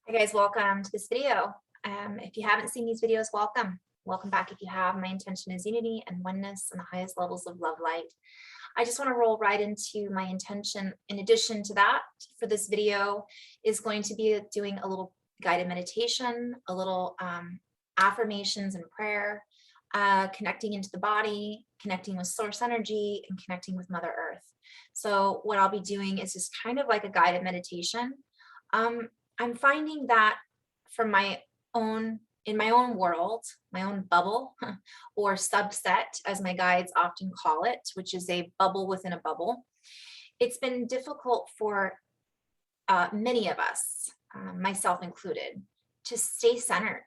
Hey guys, welcome to this video. If you haven't seen these videos, welcome. Welcome back if you have. My intention is unity and oneness and the highest levels of love light. I just want to roll right into my intention. In addition to that, for this video is going to be doing a little guided meditation, a little affirmations and prayer, connecting into the body, connecting with source energy, and connecting with Mother Earth. So what I'll be doing is just kind of like a guided meditation. I'm finding that from in my own world, my own bubble or subset, as my guides often call it, which is a bubble within a bubble, it's been difficult for many of us, myself included, to stay centered,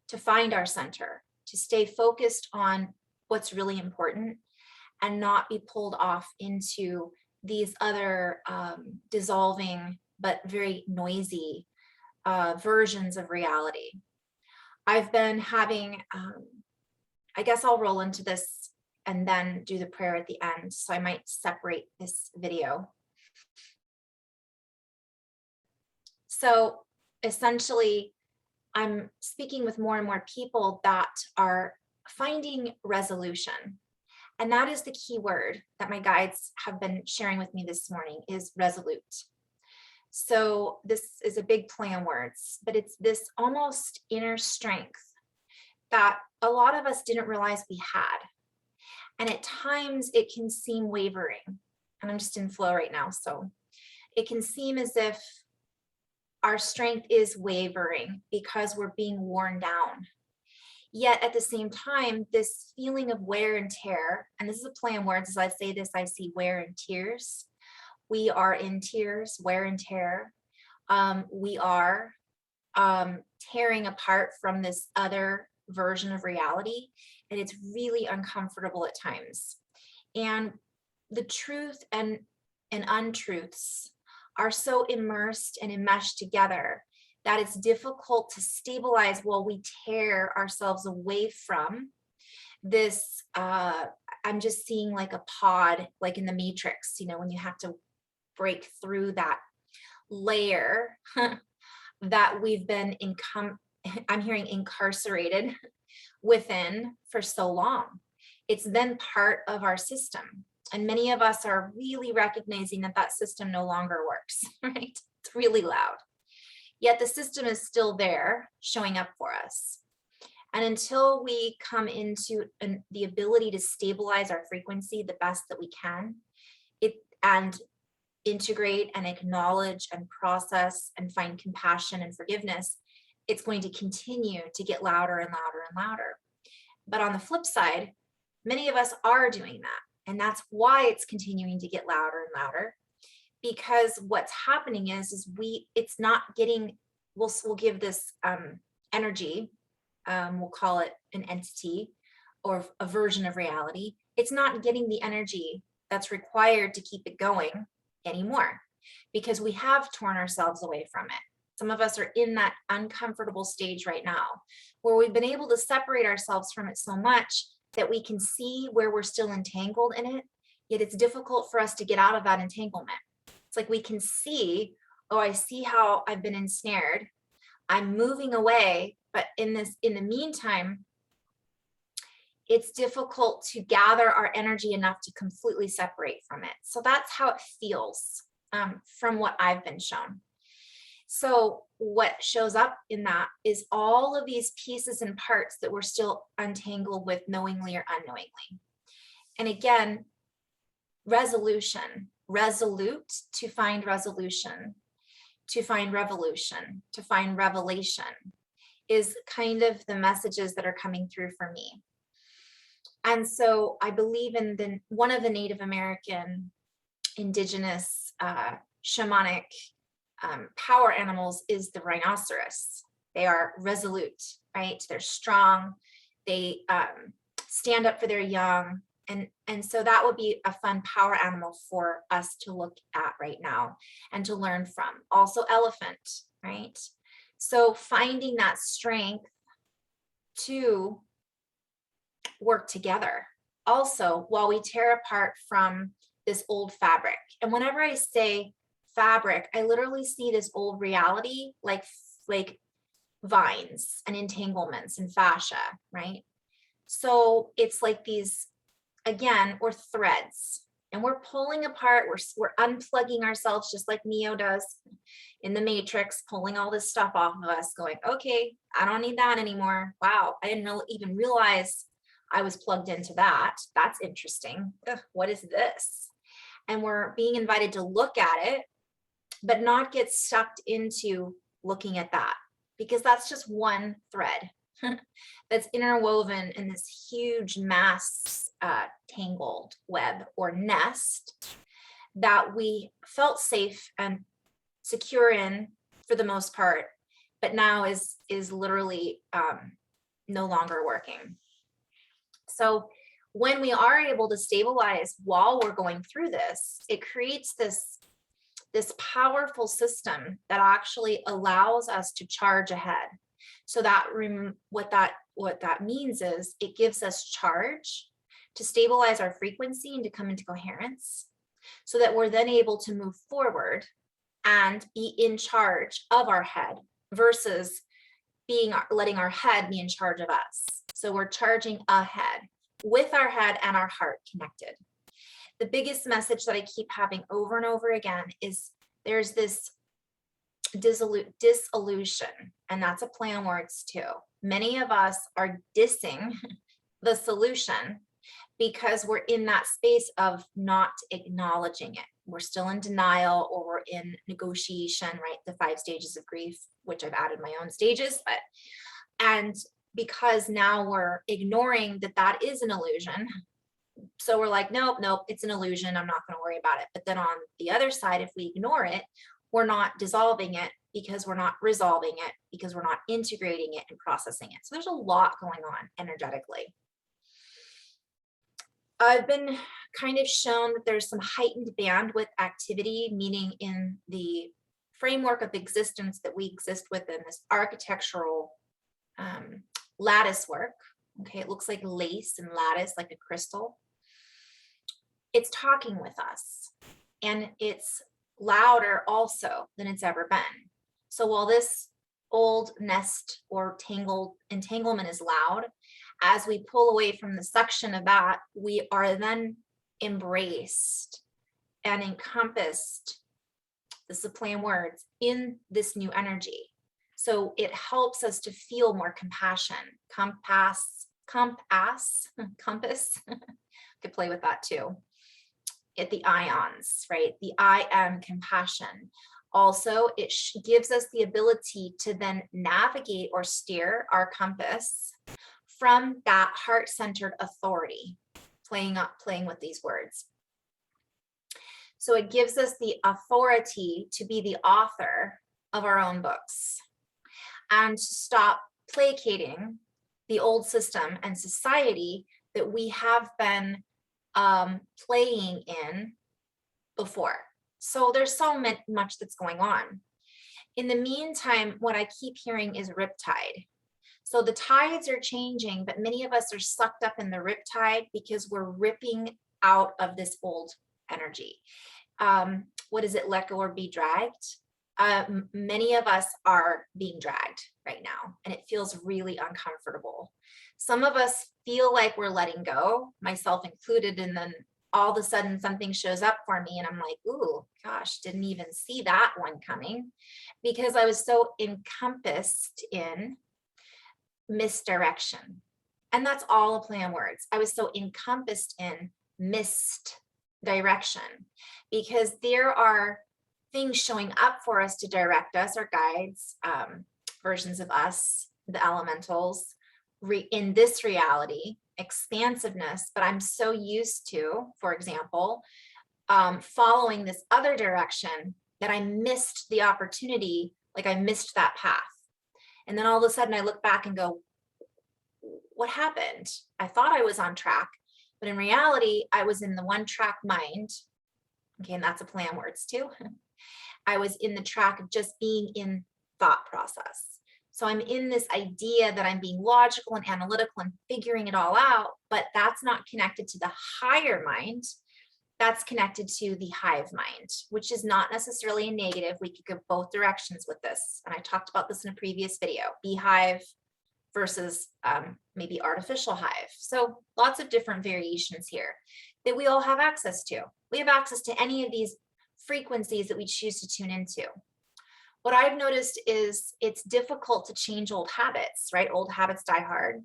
to find our center, to stay focused on what's really important and not be pulled off into these other dissolving but very noisy versions of reality. I've been having, I guess I'll roll into this and then do the prayer at the end. So I might separate this video. So essentially, I'm speaking with more and more people that are finding resolution. And that is the key word that my guides have been sharing with me this morning is resolute. So this is a big play on words, but it's this almost inner strength that a lot of us didn't realize we had. And at times it can seem wavering. And I'm just in flow right now. So it can seem as if our strength is wavering because we're being worn down. Yet at the same time, this feeling of wear and tear, and this is a play on words, as I say this, I see wear and tears. We are in tears, wear and tear. We are tearing apart from this other version of reality, and it's really uncomfortable at times. And the truth and untruths are so immersed and enmeshed together that it's difficult to stabilize while we tear ourselves away from this. I'm just seeing like a pod, like in the Matrix, you know, when you have to break through that layer that we've been I'm hearing incarcerated within for so long. It's then part of our system. And many of us are really recognizing that that system no longer works, right? It's really loud. Yet the system is still there showing up for us. And until we come into the ability to stabilize our frequency the best that we can, and integrate and acknowledge and process and find compassion and forgiveness, it's going to continue to get louder and louder and louder. But on the flip side, many of us are doing that. And that's why it's continuing to get louder and louder, because what's happening is it's not getting, we'll give this energy, we'll call it an entity or a version of reality. It's not getting the energy that's required to keep it going anymore, because we have torn ourselves away from it. Some of us are in that uncomfortable stage right now where we've been able to separate ourselves from it so much that we can see where we're still entangled in it, yet it's difficult for us to get out of that entanglement. It's like we can see, oh, I see how I've been ensnared. I'm moving away, but in the meantime, it's difficult to gather our energy enough to completely separate from it. So that's how it feels from what I've been shown. So what shows up in that is all of these pieces and parts that we're still untangled with knowingly or unknowingly. And again, resolution, resolute to find resolution, to find revolution, to find revelation is kind of the messages that are coming through for me. And so I believe in one of the Native American indigenous shamanic power animals is the rhinoceros. They are resolute, right? They're strong. They stand up for their young. And so that would be a fun power animal for us to look at right now and to learn from. Also elephant, right? So finding that strength to work together. Also, while we tear apart from this old fabric. And whenever I say fabric, I literally see this old reality like like vines and entanglements and fascia, right? So it's like these, again, or threads, and we're pulling apart, we're unplugging ourselves just like Neo does in the Matrix, pulling all this stuff off of us, going, okay, I don't need that anymore. Wow, I didn't even realize I was plugged into that. That's interesting. Ugh, what is this? And we're being invited to look at it, but not get sucked into looking at that, because that's just one thread that's interwoven in this huge mass tangled web or nest that we felt safe and secure in for the most part, but now is literally no longer working. So when we are able to stabilize while we're going through this, it creates this powerful system that actually allows us to charge ahead. So that what that means is it gives us charge to stabilize our frequency and to come into coherence, so that we're then able to move forward and be in charge of our head versus letting our head be in charge of us. So we're charging ahead with our head and our heart connected. The biggest message that I keep having over and over again is there's this disillusion, and that's a play on words too. Many of us are dissing the solution because we're in that space of not acknowledging it. We're still in denial, or we're in negotiation, right? The 5 stages of grief, which I've added my own stages, and because now we're ignoring that is an illusion. So we're like, nope, it's an illusion. I'm not going to worry about it. But then on the other side, if we ignore it, we're not dissolving it, because we're not resolving it, because we're not integrating it and processing it. So there's a lot going on energetically. I've been kind of shown that there's some heightened bandwidth activity, meaning in the framework of existence that we exist within, this architectural lattice work. Okay, it looks like lace and lattice, like a crystal. It's talking with us, and it's louder also than it's ever been. So while this old nest or entanglement is loud, as we pull away from the suction of that, we are then embraced and encompassed, this is a play on words, in this new energy. So it helps us to feel more compassion, compass, could play with that too. At the ions, right? The I am compassion. Also, it gives us the ability to then navigate or steer our compass from that heart-centered authority, playing with these words. So it gives us the authority to be the author of our own books and to stop placating the old system and society that we have been playing in before. So there's so much that's going on. In the meantime, what I keep hearing is riptide. So the tides are changing, but many of us are sucked up in the riptide because we're ripping out of this old energy. What is it? Let go or be dragged. Many of us are being dragged right now, and it feels really uncomfortable. Some of us feel like we're letting go, myself included, and then all of a sudden something shows up for me and I'm like, ooh, gosh, didn't even see that one coming, because I was so encompassed in misdirection. And that's all a play on words. I was so encompassed in misdirection, because there are things showing up for us to direct us, our guides, versions of us, the elementals, in this reality, expansiveness. But I'm so used to, for example, following this other direction that I missed the opportunity, like I missed that path. And then all of a sudden I look back and go, what happened? I thought I was on track, but in reality, I was in the one track mind. Okay, and that's a play on words too. I was in the track of just being in thought process. So I'm in this idea that I'm being logical and analytical and figuring it all out, but that's not connected to the higher mind that's connected to the hive mind, which is not necessarily a negative. We could go both directions with this. And I talked about this in a previous video, beehive versus maybe artificial hive. So lots of different variations here that we all have access to. We have access to any of these frequencies that we choose to tune into. What I've noticed is it's difficult to change old habits, right? Old habits die hard.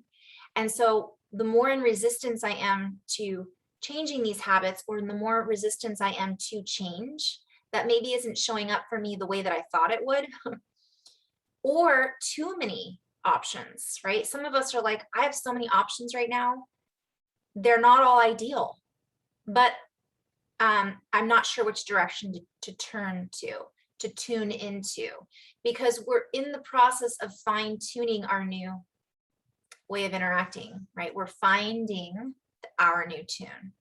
And so the more in resistance I am to changing these habits, or the more resistance I am to change that maybe isn't showing up for me the way that I thought it would, or too many options, right? Some of us are like, I have so many options right now. They're not all ideal, but I'm not sure which direction to turn to tune into, because we're in the process of fine tuning our new way of interacting, right? We're finding our new tune.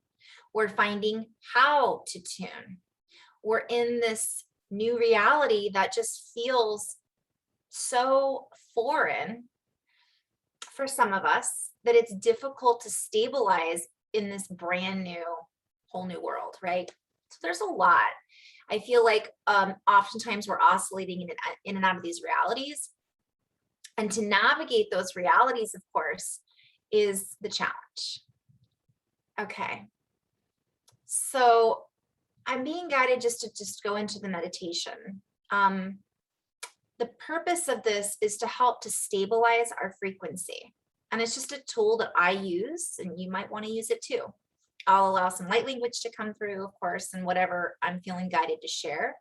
We're finding how to tune. We're in this new reality that just feels so foreign for some of us that it's difficult to stabilize in this brand new, whole new world, right? So there's a lot. I feel like oftentimes we're oscillating in and out of these realities. And to navigate those realities, of course, is the challenge. Okay. So I'm being guided just to go into the meditation. The purpose of this is to help to stabilize our frequency. And it's just a tool that I use, and you might want to use it too. I'll allow some light language to come through, of course, and whatever I'm feeling guided to share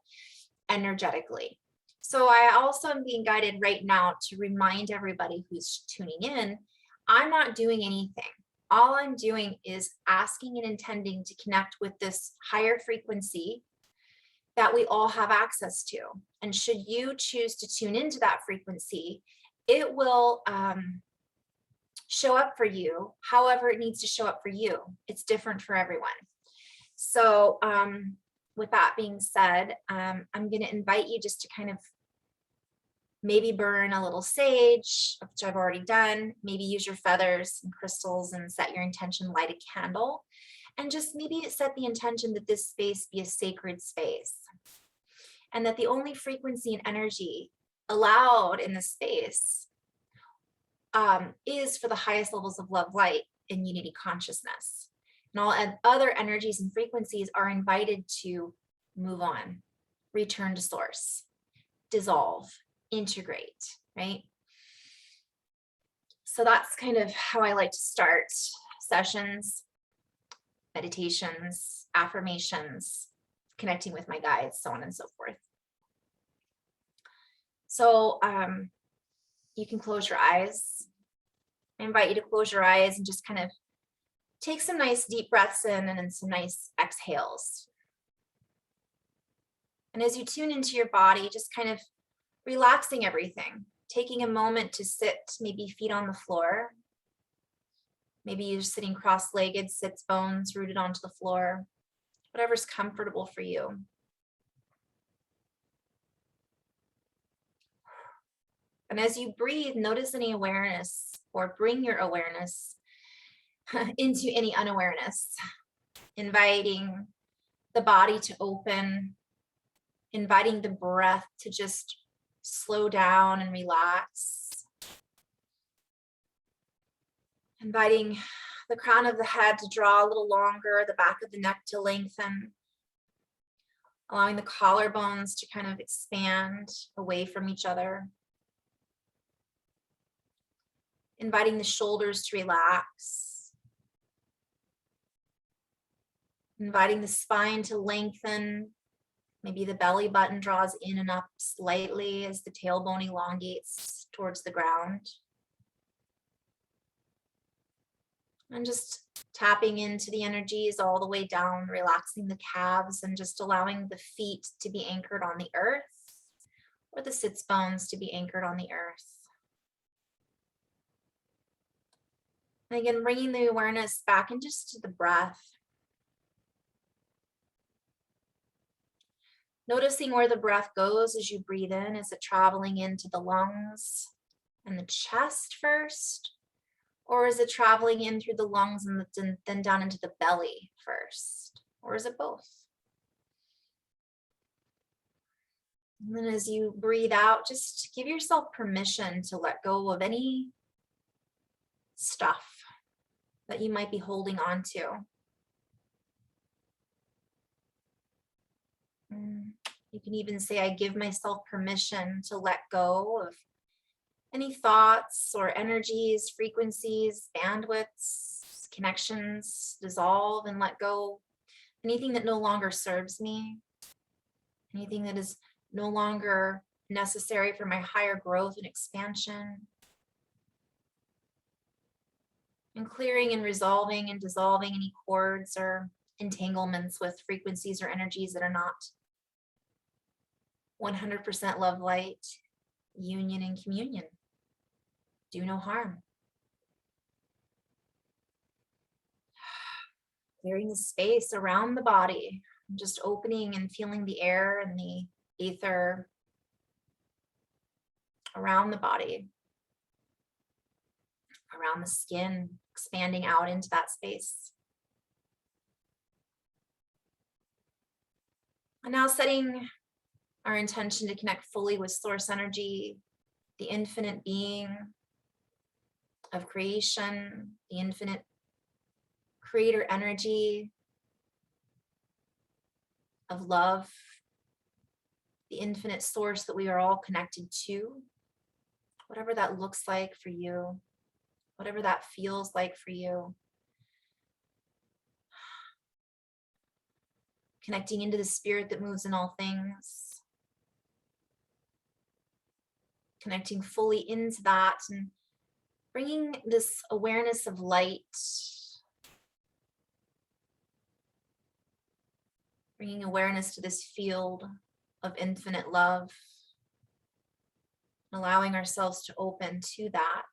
energetically. So I also am being guided right now to remind everybody who's tuning in, I'm not doing anything. All I'm doing is asking and intending to connect with this higher frequency that we all have access to. And should you choose to tune into that frequency, it will show up for you however it needs to show up for you. It's different for everyone. So with that being said, I'm going to invite you just to kind of maybe burn a little sage, which I've already done. Maybe use your feathers and crystals and set your intention, light a candle, and just maybe set the intention that this space be a sacred space, and that the only frequency and energy allowed in this space is for the highest levels of love, light, and unity consciousness. And all other energies and frequencies are invited to move on, return to source, dissolve, integrate, right? So that's kind of how I like to start sessions, meditations, affirmations, connecting with my guides, so on and so forth. So you can close your eyes. I invite you to close your eyes and just kind of take some nice deep breaths in and then some nice exhales. And as you tune into your body, just kind of relaxing everything, taking a moment to sit, maybe feet on the floor. Maybe you're sitting cross-legged, sits bones rooted onto the floor, whatever's comfortable for you. And as you breathe, notice any awareness, or bring your awareness into any unawareness, inviting the body to open, inviting the breath to just slow down and relax, inviting the crown of the head to draw a little longer, the back of the neck to lengthen, allowing the collarbones to kind of expand away from each other, inviting the shoulders to relax, inviting the spine to lengthen. Maybe the belly button draws in and up slightly as the tailbone elongates towards the ground. And just tapping into the energies all the way down, relaxing the calves and just allowing the feet to be anchored on the earth, or the sits bones to be anchored on the earth. And again, bringing the awareness back into just the breath. Noticing where the breath goes as you breathe in. Is it traveling into the lungs and the chest first? Or is it traveling in through the lungs and then down into the belly first? Or is it both? And then as you breathe out, just give yourself permission to let go of any stuff that you might be holding on to. You can even say, I give myself permission to let go of any thoughts or energies, frequencies, bandwidths, connections, dissolve and let go. Anything that no longer serves me, anything that is no longer necessary for my higher growth and expansion. And clearing and resolving and dissolving any cords or entanglements with frequencies or energies that are not 100% love, light, union, and communion. Do no harm. Clearing the space around the body, just opening and feeling the air and the ether around the body, around the skin, expanding out into that space. And now setting our intention to connect fully with source energy, the infinite being of creation, the infinite creator energy of love, the infinite source that we are all connected to, whatever that looks like for you, whatever that feels like for you. Connecting into the spirit that moves in all things. Connecting fully into that and bringing this awareness of light, bringing awareness to this field of infinite love, allowing ourselves to open to that,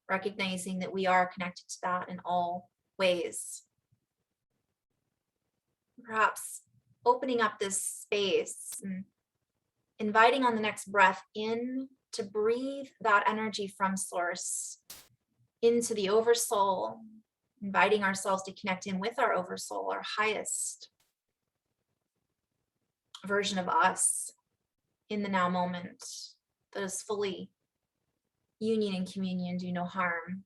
recognizing that we are connected to that in all ways. Perhaps opening up this space and inviting on the next breath in to breathe that energy from source into the oversoul, inviting ourselves to connect in with our oversoul, our highest version of us in the now moment that is fully union and communion, do no harm,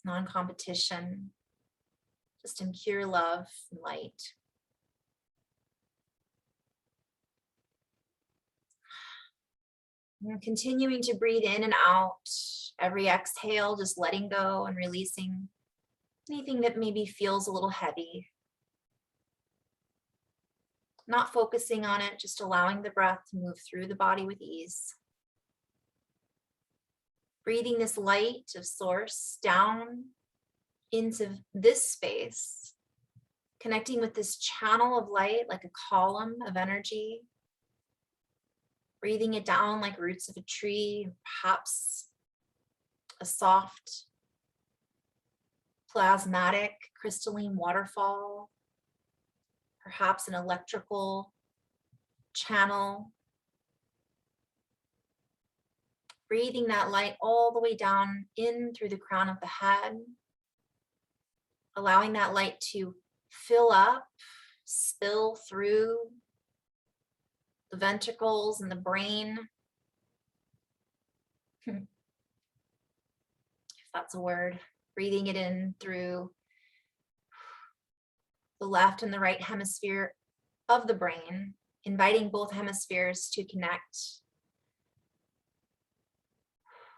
non-competition, just in pure love and light. And continuing to breathe in and out, every exhale, just letting go and releasing anything that maybe feels a little heavy. Not focusing on it, just allowing the breath to move through the body with ease. Breathing this light of source down into this space, connecting with this channel of light like a column of energy. Breathing it down like roots of a tree, perhaps a soft, plasmatic, crystalline waterfall, perhaps an electrical channel. Breathing that light all the way down in through the crown of the head, allowing that light to fill up, spill through the ventricles and the brain, if that's a word. Breathing it in through the left and the right hemisphere of the brain, inviting both hemispheres to connect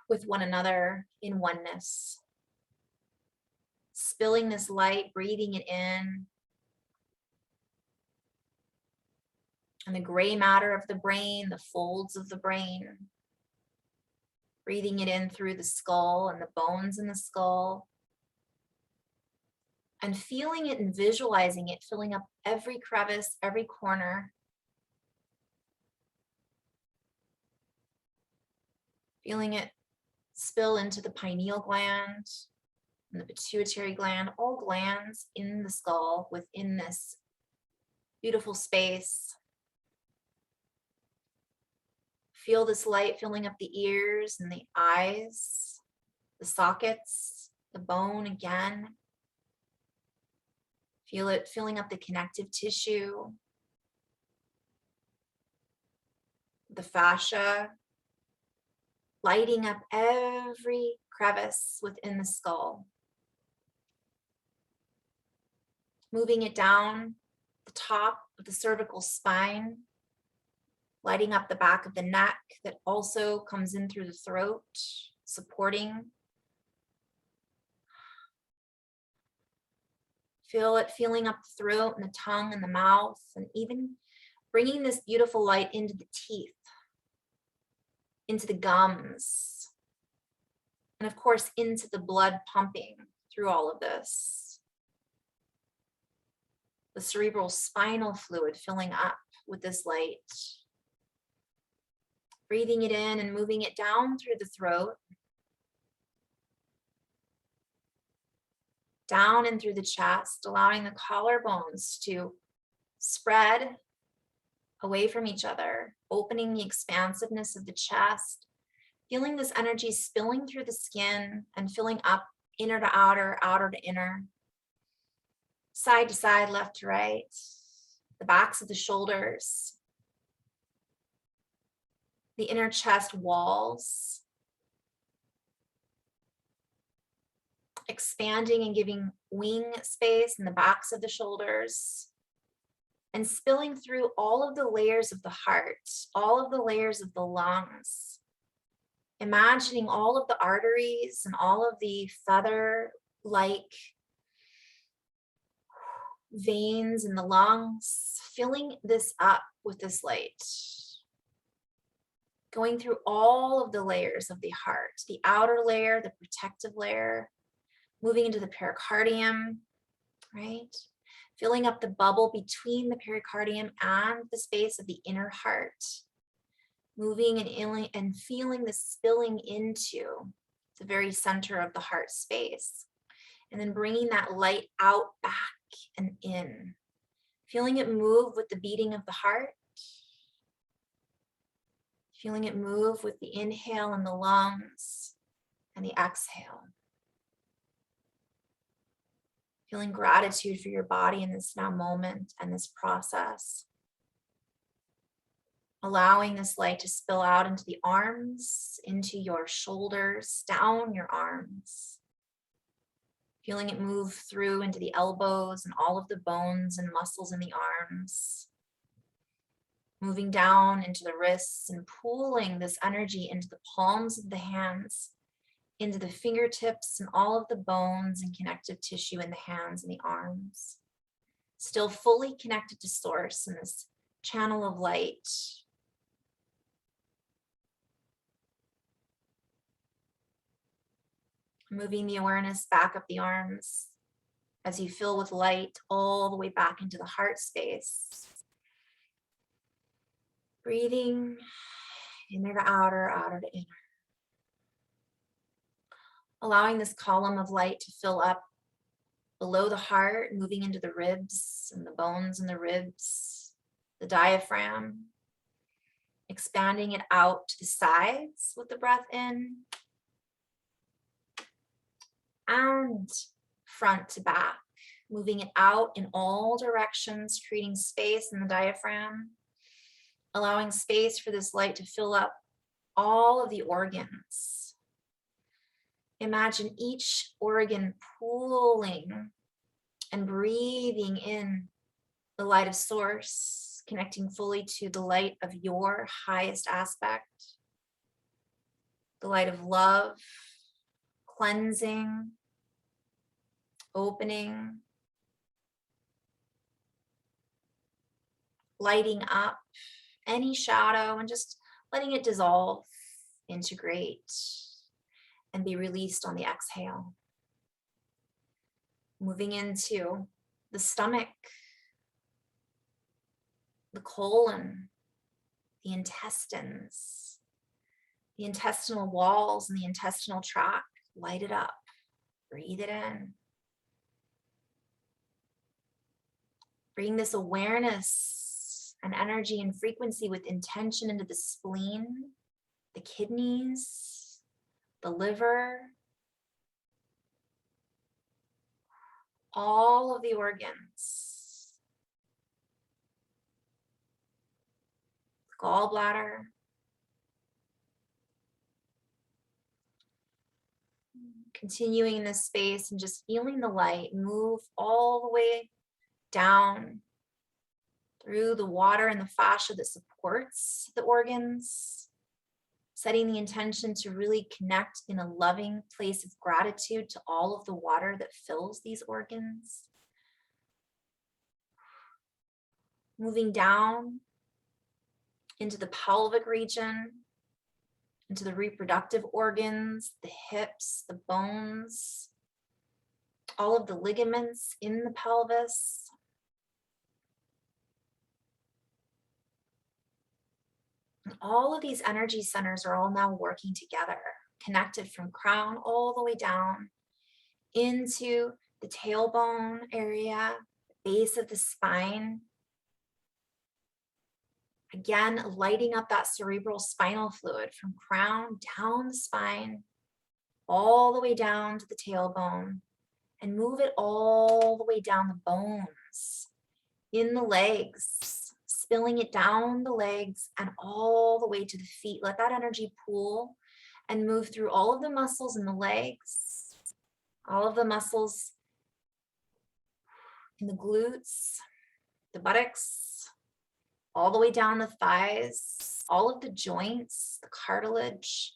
with one another in oneness. Spilling this light, breathing it in. And the gray matter of the brain, the folds of the brain. Breathing it in through the skull and the bones in the skull. And feeling it and visualizing it, filling up every crevice, every corner. Feeling it spill into the pineal gland and the pituitary gland, all glands in the skull within this beautiful space. Feel this light filling up the ears and the eyes, the sockets, the bone again. Feel it filling up the connective tissue, the fascia, lighting up every crevice within the skull. Moving it down the top of the cervical spine, lighting up the back of the neck that also comes in through the throat, supporting. Feel it feeling up the throat and the tongue and the mouth, and even bringing this beautiful light into the teeth, into the gums, and of course into the blood pumping through all of this. The cerebral spinal fluid filling up with this light. Breathing it in and moving it down through the throat, down and through the chest, allowing the collarbones to spread away from each other, opening the expansiveness of the chest, feeling this energy spilling through the skin and filling up inner to outer, outer to inner, side to side, left to right, the backs of the shoulders, the inner chest walls, expanding and giving wing space in the backs of the shoulders, and spilling through all of the layers of the heart, all of the layers of the lungs, imagining all of the arteries and all of the feather-like veins in the lungs, filling this up with this light. Going through all of the layers of the heart, the outer layer, the protective layer, moving into the pericardium, right? Filling up the bubble between the pericardium and the space of the inner heart. Moving and feeling the spilling into the very center of the heart space. And then bringing that light out, back, and in. Feeling it move with the beating of the heart. Feeling it move with the inhale in the lungs and the exhale. Feeling gratitude for your body in this now moment and this process. Allowing this light to spill out into the arms, into your shoulders, down your arms. Feeling it move through into the elbows and all of the bones and muscles in the arms. Moving down into the wrists and pulling this energy into the palms of the hands, into the fingertips and all of the bones and connective tissue in the hands and the arms. Still fully connected to source in this channel of light. Moving the awareness back up the arms as you fill with light all the way back into the heart space. Breathing inner to outer, outer to inner. Allowing this column of light to fill up below the heart, moving into the ribs and the bones in the ribs, the diaphragm, expanding it out to the sides with the breath in, and front to back, moving it out in all directions, creating space in the diaphragm, allowing space for this light to fill up all of the organs. Imagine each organ pulling and breathing in the light of source, connecting fully to the light of your highest aspect, the light of love, cleansing, opening, lighting up any shadow and just letting it dissolve, integrate, and be released on the exhale. Moving into the stomach, the colon, the intestines, the intestinal walls and the intestinal tract. Light it up, breathe it in. Bring this awareness and energy and frequency with intention into the spleen, the kidneys, the liver, all of the organs, gallbladder, continuing in this space and just feeling the light move all the way down through the water and the fascia that supports the organs, setting the intention to really connect in a loving place of gratitude to all of the water that fills these organs. Moving down into the pelvic region, into the reproductive organs, the hips, the bones, all of the ligaments in the pelvis. And all of these energy centers are all now working together, connected from crown all the way down into the tailbone area, base of the spine. Again, lighting up that cerebral spinal fluid from crown down the spine, all the way down to the tailbone, and move it all the way down the bones, in the legs, spilling it down the legs and all the way to the feet. Let that energy pool and move through all of the muscles in the legs, all of the muscles in the glutes, the buttocks, all the way down the thighs, all of the joints, the cartilage.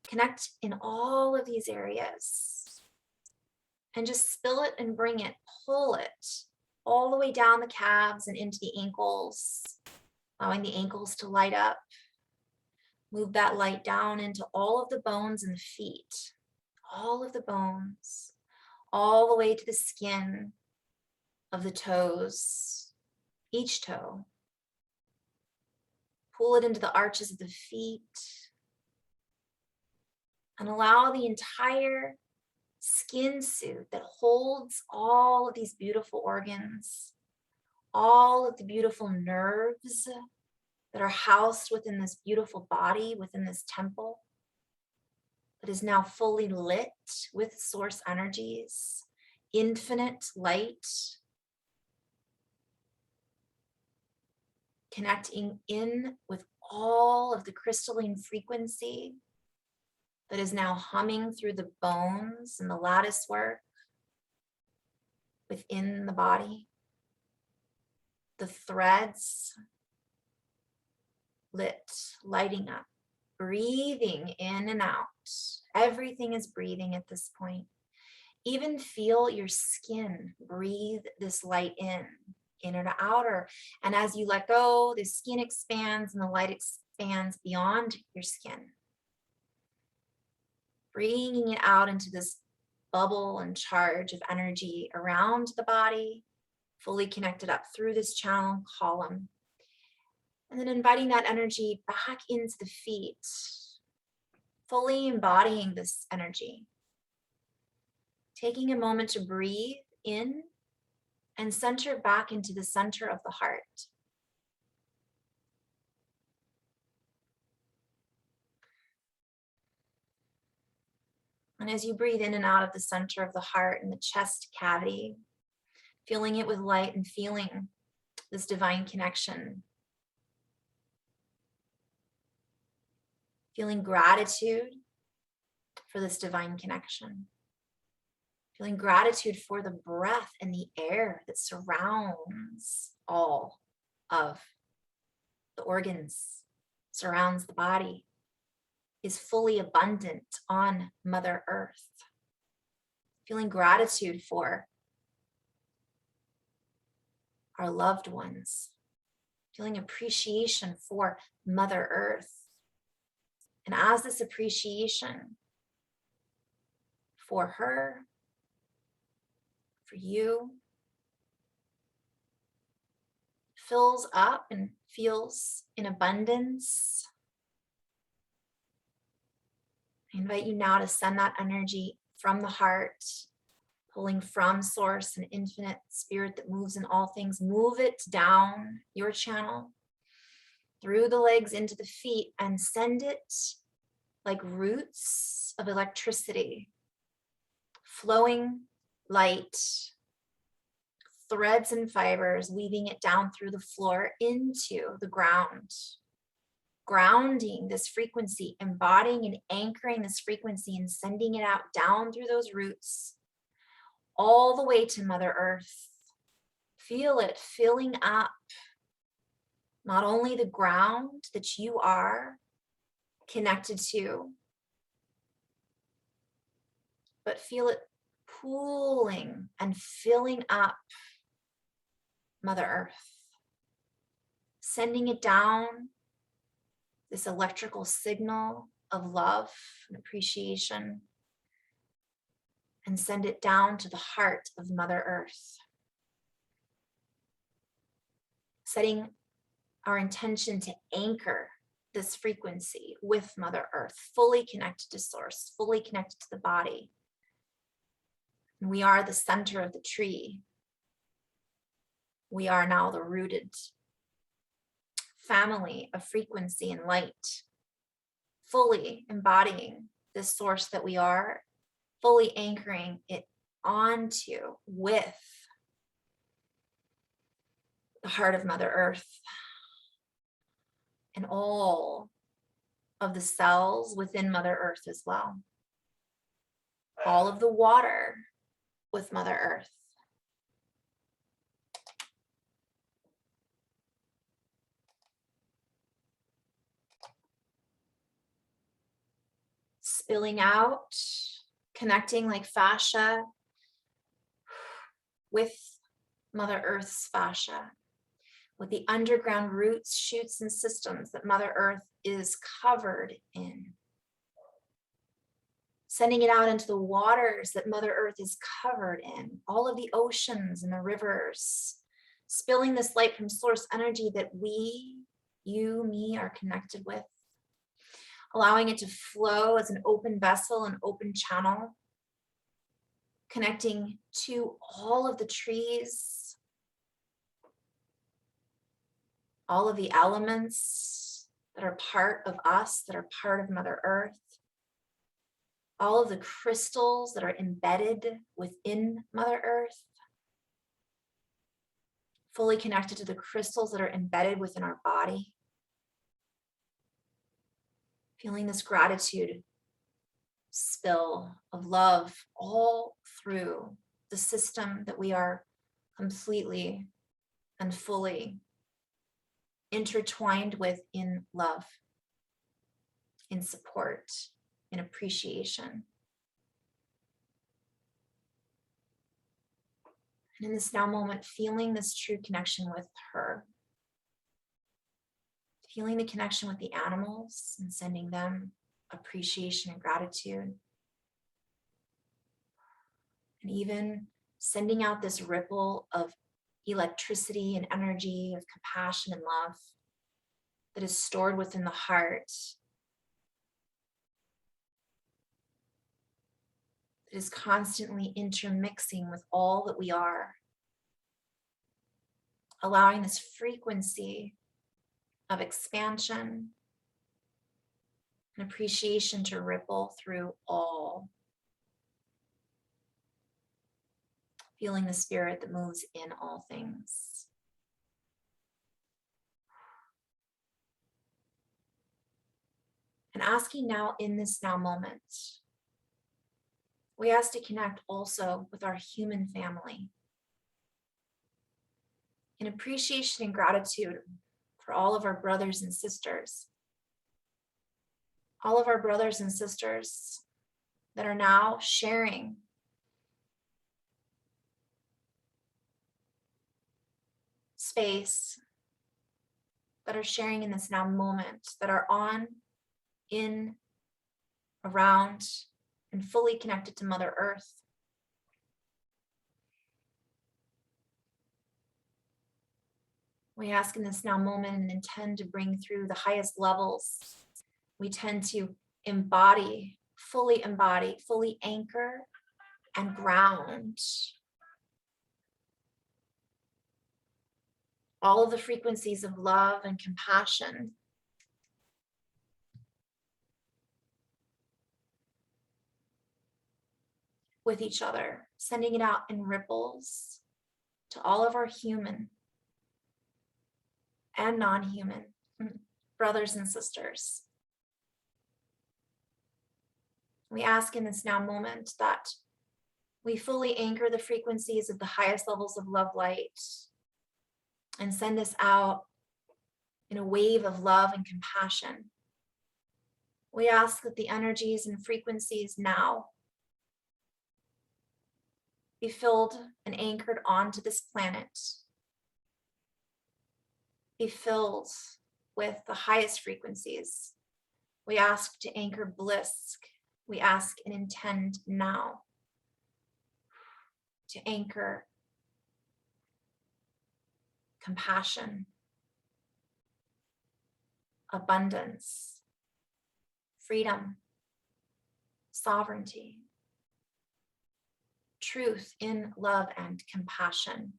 Connect in all of these areas and just spill it and bring it, pull it all the way down the calves and into the ankles, allowing the ankles to light up. Move that light down into all of the bones in the feet, all of the bones, all the way to the skin of the toes, each toe. Pull it into the arches of the feet and allow the entire skin suit that holds all of these beautiful organs, all of the beautiful nerves that are housed within this beautiful body, within this temple, that is now fully lit with source energies, infinite light, connecting in with all of the crystalline frequency that is now humming through the bones and the lattice work within the body. The threads lit, lighting up, breathing in and out. Everything is breathing at this point. Even feel your skin breathe this light in and outer. And as you let go, the skin expands and the light expands beyond your skin, bringing it out into this bubble and charge of energy around the body, fully connected up through this channel column. And then inviting that energy back into the feet, fully embodying this energy. Taking a moment to breathe in and center back into the center of the heart. And as you breathe in and out of the center of the heart and the chest cavity, filling it with light and feeling this divine connection. Feeling gratitude for this divine connection. Feeling gratitude for the breath and the air that surrounds all of the organs, surrounds the body, is fully abundant on Mother Earth. Feeling gratitude for our loved ones. Feeling appreciation for Mother Earth. And as this appreciation for her, for you, fills up and feels in abundance, I invite you now to send that energy from the heart, pulling from source and infinite spirit that moves in all things. Move it down your channel, through the legs into the feet, and send it like roots of electricity, flowing light threads and fibers, weaving it down through the floor into the ground, grounding this frequency, embodying and anchoring this frequency and sending it out down through those roots, all the way to Mother Earth. Feel it filling up not only the ground that you are connected to, but feel it pooling and filling up Mother Earth, sending it down this electrical signal of love and appreciation, and send it down to the heart of Mother Earth. Setting our intention to anchor this frequency with Mother Earth, fully connected to Source, fully connected to the body. And we are the center of the tree. We are now the rooted family of frequency and light, fully embodying this source that we are, fully anchoring it onto with the heart of Mother Earth and all of the cells within Mother Earth as well. All of the water with Mother Earth. Spilling out, connecting like fascia with Mother Earth's fascia, with the underground roots, shoots, and systems that Mother Earth is covered in. Sending it out into the waters that Mother Earth is covered in, all of the oceans and the rivers, spilling this light from source energy that we, you, me, are connected with, allowing it to flow as an open vessel, an open channel, connecting to all of the trees, all of the elements that are part of us, that are part of Mother Earth, all of the crystals that are embedded within Mother Earth, fully connected to the crystals that are embedded within our body. Feeling this gratitude spill of love all through the system that we are completely and fully intertwined with in love, in support, in appreciation. And in this now moment, feeling this true connection with her, feeling the connection with the animals and sending them appreciation and gratitude. And even sending out this ripple of electricity and energy, of compassion and love that is stored within the heart, that is constantly intermixing with all that we are, allowing this frequency of expansion and appreciation to ripple through all. Feeling the spirit that moves in all things. And asking now in this now moment, we ask to connect also with our human family in appreciation and gratitude for all of our brothers and sisters. All of our brothers and sisters that are now sharing space, that are sharing in this now moment, that are on, in, around, and fully connected to Mother Earth. We ask in this now moment and intend to bring through the highest levels. We tend to embody, fully anchor and ground all of the frequencies of love and compassion with each other, sending it out in ripples to all of our human and non-human brothers and sisters. We ask in this now moment that we fully anchor the frequencies of the highest levels of love light and send this out in a wave of love and compassion. We ask that the energies and frequencies now be filled and anchored onto this planet, be filled with the highest frequencies. We ask to anchor bliss. We ask and intend now to anchor compassion, abundance, freedom, sovereignty, truth in love and compassion,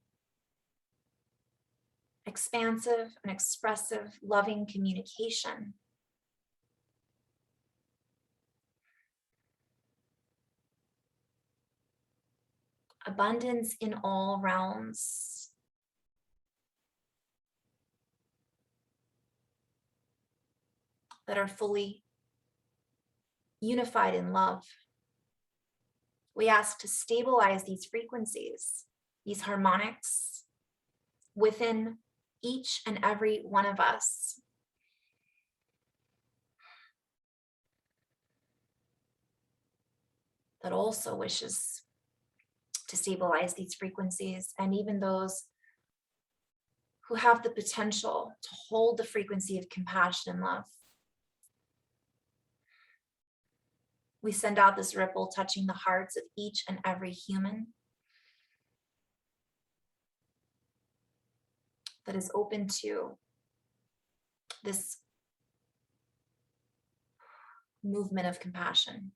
expansive and expressive, loving communication, abundance in all realms, that are fully unified in love. We ask to stabilize these frequencies, these harmonics within each and every one of us. That also wishes to stabilize these frequencies, and even those who have the potential to hold the frequency of compassion and love. We send out this ripple touching the hearts of each and every human that is open to this movement of compassion.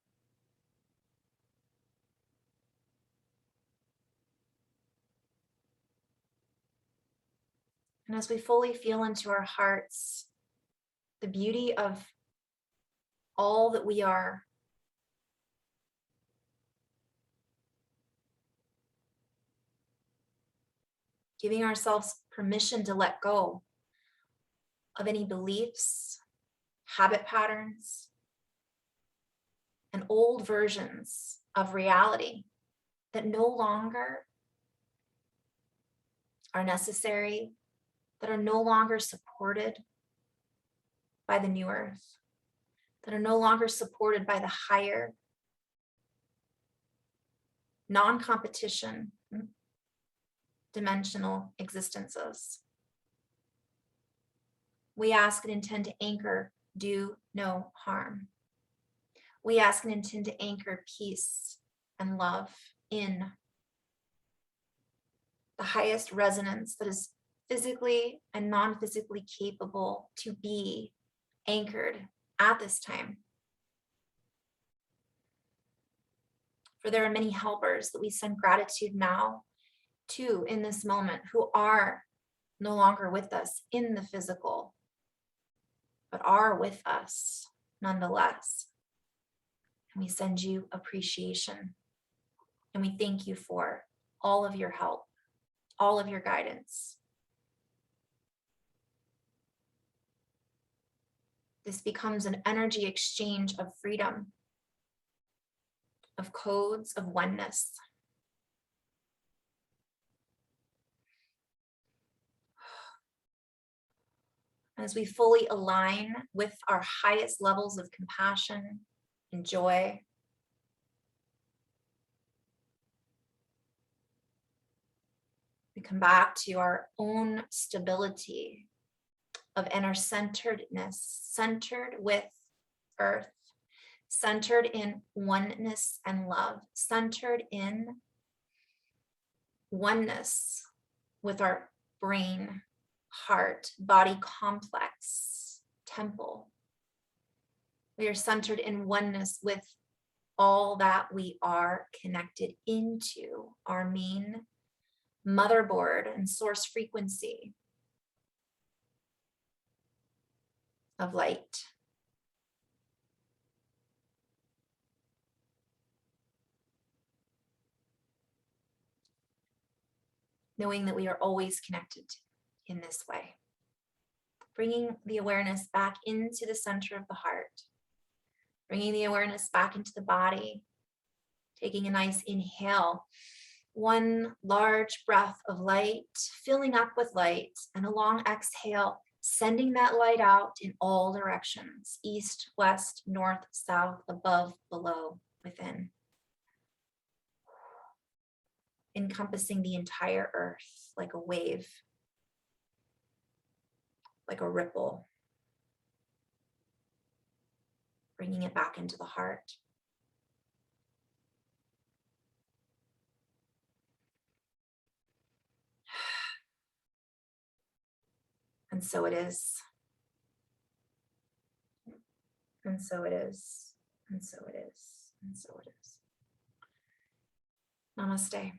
And as we fully feel into our hearts the beauty of all that we are, giving ourselves permission to let go of any beliefs, habit patterns, and old versions of reality that no longer are necessary, that are no longer supported by the new earth, that are no longer supported by the higher non-competition dimensional existences. We ask and intend to anchor do no harm. We ask and intend to anchor peace and love in the highest resonance that is physically and non-physically capable to be anchored at this time. For there are many helpers that we send gratitude now to in this moment who are no longer with us in the physical, but are with us nonetheless. And we send you appreciation. And we thank you for all of your help, all of your guidance. This becomes an energy exchange of freedom, of codes, of oneness. As we fully align with our highest levels of compassion and joy, we come back to our own stability of inner centeredness, centered with earth, centered in oneness and love, centered in oneness with our brain, heart, body complex, temple. We are centered in oneness with all that we are connected into, our main motherboard and source frequency of light. knowing that we are always connected in this way. Bringing the awareness back into the center of the heart, bringing the awareness back into the body, taking a nice inhale, one large breath of light, filling up with light, and a long exhale, sending that light out in all directions, east, west, north, south, above, below, within. Encompassing the entire earth like a wave, like a ripple, bringing it back into the heart. And so it is. And so it is. And so it is. And so it is. Namaste.